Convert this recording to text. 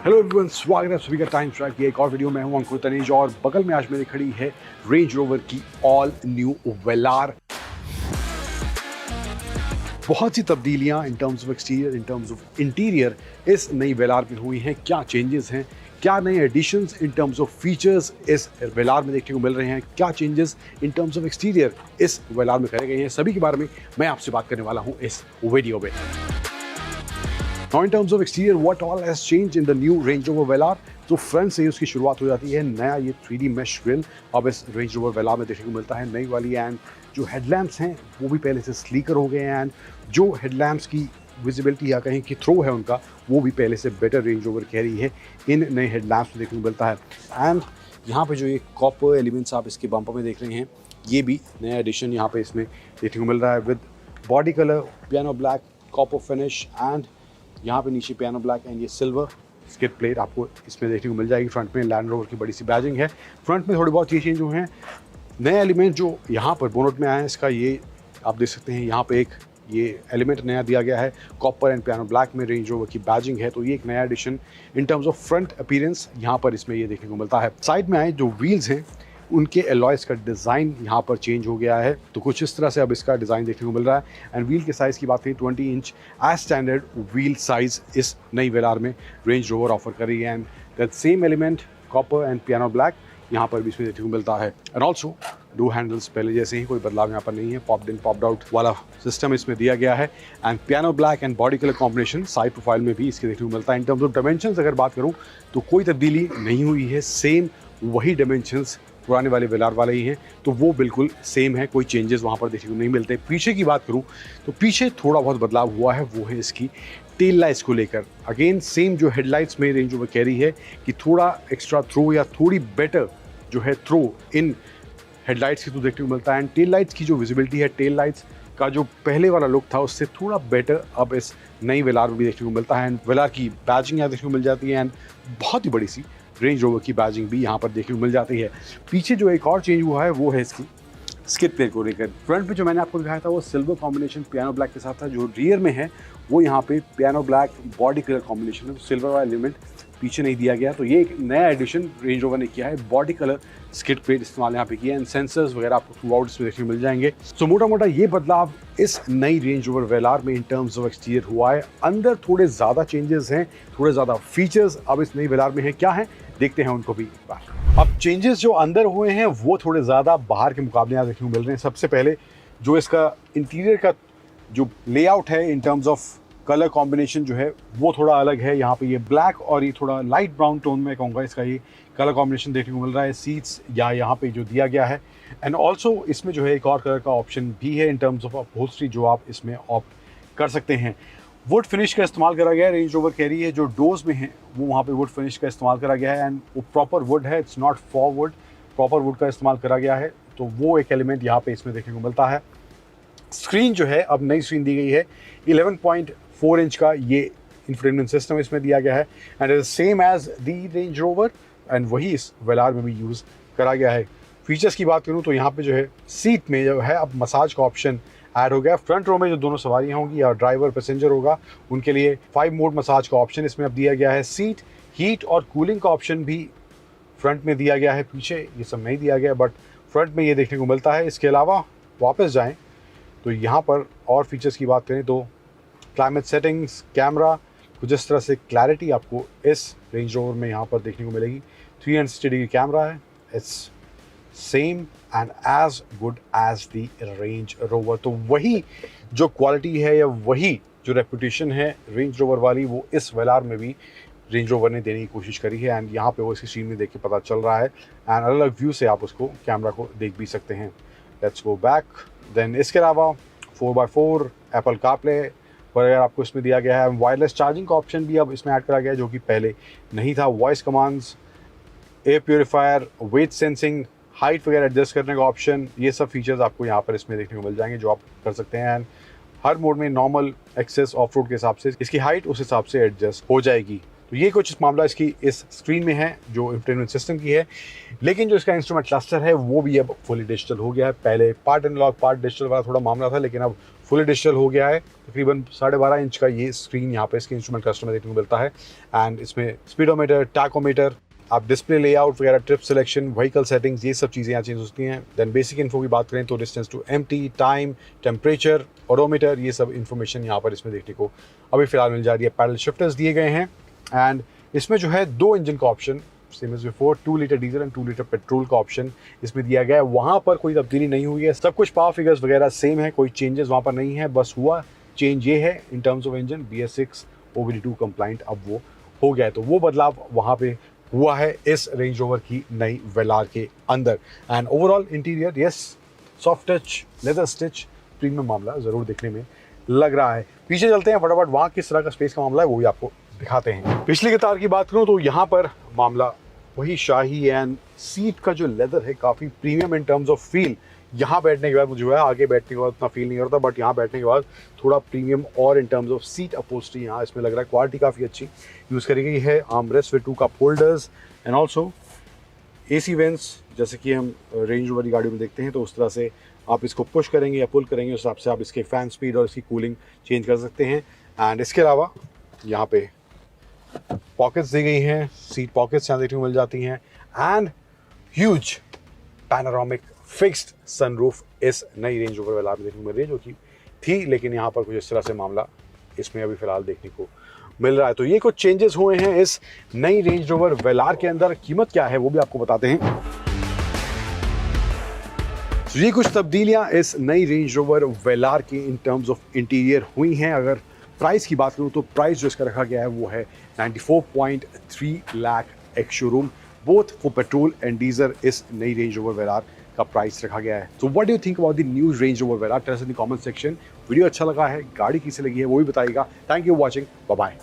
Hello everyone, स्वागत है सभी का टाइम ट्रैक की एक और वीडियो में। हूं अंकुर तनेज और बगल में आज मेरी खड़ी है रेंज रोवर की ऑल न्यू वेलार। बहुत सी तब्दीलियां in terms of exterior, in terms of interior इस नई वेलार में हुई हैं। क्या चेंजेस हैं, क्या नए additions in terms of features इस वेलार में देखने को मिल रहे हैं, क्या changes in terms of exterior इस वेलार में करे गए हैं, सभी के बारे में मैं आपसे बात करने वाला हूं इस वीडियो में। Now in terms of exterior, what all has changed in the new Range Rover Velar? तो फ्रंट से ही उसकी शुरुआत हो जाती है। नया ये 3D mesh ग्रिल अब इस Range Rover Velar में देखने को मिलता है, नई वाली। एंड जो हेडलैम्प्स हैं वो भी पहले से स्लीकर हो गए हैं। एंड जो हेडलैम्प्स की विजिबिलिटी या कहीं की थ्रो है उनका, वो भी पहले से बेटर रेंज रोवर कह रही है इन नए हेडलैम्प्स में देखने को मिलता है। एंड यहाँ पे जो ये कॉपर एलिमेंट्स आप इसके बम्पर में देख रहे हैं, ये भी नया एडिशन यहाँ पे इसमें देखने को मिल रहा है with body colour, piano black, copper finish and यहाँ पे नीचे पियानो ब्लैक एंड ये सिल्वर स्किड प्लेट आपको इसमें देखने को मिल जाएगी। फ्रंट में लैंड रोवर की बड़ी सी बैजिंग है। फ्रंट में थोड़ी बहुत चीज़ चेंज हुए हैं। नए एलिमेंट जो यहाँ पर बोनट में आए हैं, इसका ये आप देख सकते हैं, यहाँ पे एक ये एलिमेंट नया दिया गया है। कॉपर एंड पियानो ब्लैक में रेंज रोवर की बैजिंग है, तो ये एक नया edition in terms of front appearance यहाँ पर इसमें ये देखने को मिलता है। साइड में आए जो व्हील्स हैं, उनके एलॉयज़ का डिज़ाइन यहाँ पर चेंज हो गया है, तो कुछ इस तरह से अब इसका डिज़ाइन देखने को मिल रहा है। एंड व्हील के साइज़ की बात करें, 20 inch as standard wheel size इस नई वेलार में रेंज रोवर ऑफर कर रही है। And that same element copper and piano black यहाँ पर भी इसमें देखने को मिलता है। एंड ऑल्सो डोर हैंडल्स पहले जैसे ही, कोई बदलाव यहाँ पर नहीं है। पॉप्ड इन पॉप्ड आउट वाला सिस्टम इसमें दिया गया है। And piano black and body colour combination side profile में भी इसके देखने को मिलता है। इन टर्म्स ऑफ डायमेंशंस अगर बात करूँ तो कोई तब्दीली नहीं हुई है, सेम वही डायमेंशंस पुराने वाले वेलार वाले ही हैं, तो वो बिल्कुल सेम है, कोई चेंजेस वहाँ पर देखने को नहीं मिलते। पीछे की बात करूँ तो पीछे थोड़ा बहुत बदलाव हुआ है, वो है इसकी टेल लाइट्स को लेकर। अगेन सेम जो हेडलाइट्स में रेंज रोवर कह रही है कि थोड़ा एक्स्ट्रा थ्रो या थोड़ी बेटर जो है थ्रो इन हेडलाइट्स की तो देखने को मिलता है। एंड टेल लाइट्स की जो विजिबिलिटी है, टेल लाइट्स का जो पहले वाला लुक था उससे थोड़ा बेटर अब इस नई वेलार में भी देखने को मिलता है। एंड वेलार की बैजिंग यहाँ देखने को मिल जाती है एंड बहुत ही बड़ी सी रेंज रोवर की बैजिंग भी यहाँ पर देखने को मिल जाती है। पीछे जो एक और चेंज हुआ है वो है इसकी स्किड प्लेट को लेकर। फ्रंट पे जो मैंने आपको दिखाया था वो सिल्वर कॉम्बिनेशन पियानो ब्लैक के साथ था, जो रियर में है वो यहाँ पे piano black body colour combination है, तो सिल्वर वाला एलिमेंट पीछे नहीं दिया गया। तो ये एक नया एडिशन रेंज रोवर ने किया है, बॉडी कलर स्किड प्लेट इस्तेमाल यहाँ पे किया है। एंड सेंसर्स वगैरह आपको थ्रू आउट इसमें देखने को मिल जाएंगे। सो मोटा मोटा ये बदलाव इस नई रेंज रोवर वेलार में इन टर्म्स ऑफ एक्सटीरियर हुआ है। अंदर थोड़े ज़्यादा चेंजेस हैं, थोड़े ज़्यादा फीचर्स अब इस नई वेलार में है। क्या है देखते हैं उनको भी एक बार। अब चेंजेस जो अंदर हुए हैं वो थोड़े ज़्यादा बाहर के मुकाबले यहाँ देखने को मिल रहे हैं। सबसे पहले जो इसका इंटीरियर का जो लेआउट है in terms of colour combination जो है वो थोड़ा अलग है। यहाँ पे ये ब्लैक और ये थोड़ा लाइट ब्राउन टोन में कहूँगा इसका ये कलर कॉम्बिनेशन देखने को मिल रहा है। सीट्स या यहाँ पे जो दिया गया है, एंड ऑल्सो इसमें जो है एक और कलर का ऑप्शन भी है इन टर्म्स ऑफ अपहोल्स्ट्री, जो आप इसमें ऑप्ट कर सकते हैं। वुड फिनिश का इस्तेमाल करा गया है। रेंज रोवर कह रही है जो डोर्स में है वो वहाँ पे वुड फिनिश का इस्तेमाल करा गया है। एंड वो प्रॉपर वुड है, it's not for would, proper would का इस्तेमाल करा गया है, तो वो एक एलिमेंट यहाँ पे इसमें देखने को मिलता है। स्क्रीन जो है अब नई स्क्रीन दी गई है, 11.4 इंच का ये इंफोटेनमेंट सिस्टम इसमें दिया गया है। And is same as the Range Rover, and वही इस वेलार में भी यूज़ करा गया है। फीचर्स की बात करूँ तो यहाँ पे जो है सीट में जो है अब मसाज का ऑप्शन ऐड हो गया। फ्रंट रो में जो दोनों सवारियाँ होंगी या ड्राइवर पैसेंजर होगा उनके लिए 5 मोड मसाज का ऑप्शन इसमें अब दिया गया है। सीट हीट और कूलिंग का ऑप्शन भी फ्रंट में दिया गया है, पीछे ये सब नहीं दिया गया, बट फ्रंट में ये देखने को मिलता है। इसके अलावा वापस जाएँ तो यहाँ पर और फीचर्स की बात करें तो क्लाइमेट सेटिंग्स, कैमरा, कुछ इस तरह से क्लैरिटी आपको इस रेंज रोवर में यहाँ पर देखने को मिलेगी। 360 डिग्री कैमरा है, it's same and as good as the Range Rover. तो वही जो क्वालिटी है या वही जो रेपुटेशन है रेंज रोवर वाली, वो इस वेलार में भी रेंज रोवर ने देने की कोशिश करी है। एंड यहाँ पे वो इसकी स्क्रीन में देख के पता चल रहा है, एंड अलग अलग व्यू से आप उसको कैमरा को देख भी सकते हैं। Let's go back. देन इसके अलावा 4x4 एप्पल कारप्ले वगैरह आपको इसमें दिया गया है। वायरलेस चार्जिंग का ऑप्शन भी अब इसमें ऐड करा गया है, जो कि पहले नहीं था। Voice commands, air purifier, weight sensing, height वगैरह एडजस्ट करने का ऑप्शन, ये सब फीचर्स आपको यहाँ पर इसमें देखने को मिल जाएंगे जो आप कर सकते हैं। एंड हर मोड में नॉर्मल, एक्सेस, ऑफ रोड के हिसाब से इसकी हाइट उस हिसाब से एडजस्ट हो जाएगी। तो ये कुछ मामला इसकी इस स्क्रीन में है जो इंफोटेनमेंट सिस्टम की है। लेकिन जो इसका इंस्ट्रूमेंट क्लस्टर है वो भी अब फुली डिजिटल हो गया है। पहले पार्ट एनालॉग पार्ट डिजिटल वाला थोड़ा मामला था, लेकिन अब फुली डिजिटल हो गया है। तकरीबन 12.5 इंच का ये स्क्रीन यहाँ पे इसके इंस्ट्रूमेंट क्लस्टर में देखने को मिलता है। एंड इसमें स्पीडोमीटर, टैकोमीटर, आप डिस्प्ले लेआउट वगैरह, ट्रिप सिलेक्शन, व्हीकल सेटिंग्स, ये सब चीज़ें यहाँ चेंज होती हैं। देन बेसिक इन्फो की बात करें तो distance to empty, time, temperature, odometer, ये सब इन्फॉर्मेशन यहाँ पर इसमें देखने को अभी फिलहाल मिल जा रही है। पैडल शिफ्टर्स दिए गए हैं एंड इसमें जो है 2 इंजन का option, same as before, 2 litre diesel and 2 litre petrol का ऑप्शन इसमें दिया गया है। वहाँ पर कोई तब्दीली नहीं हुई है, सब कुछ पावर फिगर्स वगैरह सेम है, कोई चेंजेस वहाँ पर नहीं है। बस हुआ चेंज ये है in terms of engine, BS6 OBD2 compliant अब वो हो गया है, तो वो बदलाव वहाँ पे हुआ है इस रेंज रोवर की नई वेलार के अंदर। And overall interior, yes, soft touch, leather stitch, premium मामला ज़रूर देखने में लग रहा है। पीछे चलते हैं फटाफट, वहाँ किस तरह का स्पेस का मामला है वो भी आपको दिखाते हैं। पिछली कतार की बात करूँ तो यहाँ पर मामला वही शाही एंड सीट का जो लेदर है काफ़ी premium in terms of feel. यहाँ बैठने के बाद मुझे जो है आगे बैठने के बाद उतना फील नहीं होता, बट यहाँ बैठने के बाद थोड़ा प्रीमियम और इन टर्म्स ऑफ सीट अपहोल्स्ट्री यहाँ इसमें लग रहा है। क्वालिटी काफ़ी अच्छी यूज़ करी गई है। Armrest with 2 cup holders and also AC vents, जैसे कि हम रेंज रोवर की गाड़ियों में देखते हैं, तो उस तरह से आप इसको पुश करेंगे या पुल करेंगे, उस हिसाब से आप इसके फ़ैन स्पीड और इसकी कूलिंग चेंज कर सकते हैं। एंड इसके अलावा यहाँ पे पॉकेट्स दी गई हैं, सीट पॉकेट्स यहाँ देखने को मिल जाती हैं and huge panoramic fixed sunroof इस नई रेंज रोवर वेलार में देखने को मिल रही है, जो कि थी, लेकिन यहाँ पर कुछ इस तरह से मामला इसमें अभी फ़िलहाल देखने को मिल रहा है। तो ये कुछ चेंजेस हुए हैं इस नई रेंज रोवर वेलार के अंदर। कीमत क्या है वो भी आपको बताते हैं। तो ये कुछ तब्दीलियां इस नई रेंज रोवर वेलार की इन टर्म्स ऑफ इंटीरियर हुई हैं। अगर प्राइस की बात करूं तो प्राइस जो इसका रखा गया है वो है 94.3 lakh ex showroom, both for petrol and diesel. इस नई रेंज रोवर वेलार का प्राइस रखा गया है। तो what do you think about the new Range Rover Velar? Tell us in the comment section. Video अच्छा लगा है, गाड़ी कैसी लगी है वो भी बताइएगा। Thank you watching, bye bye.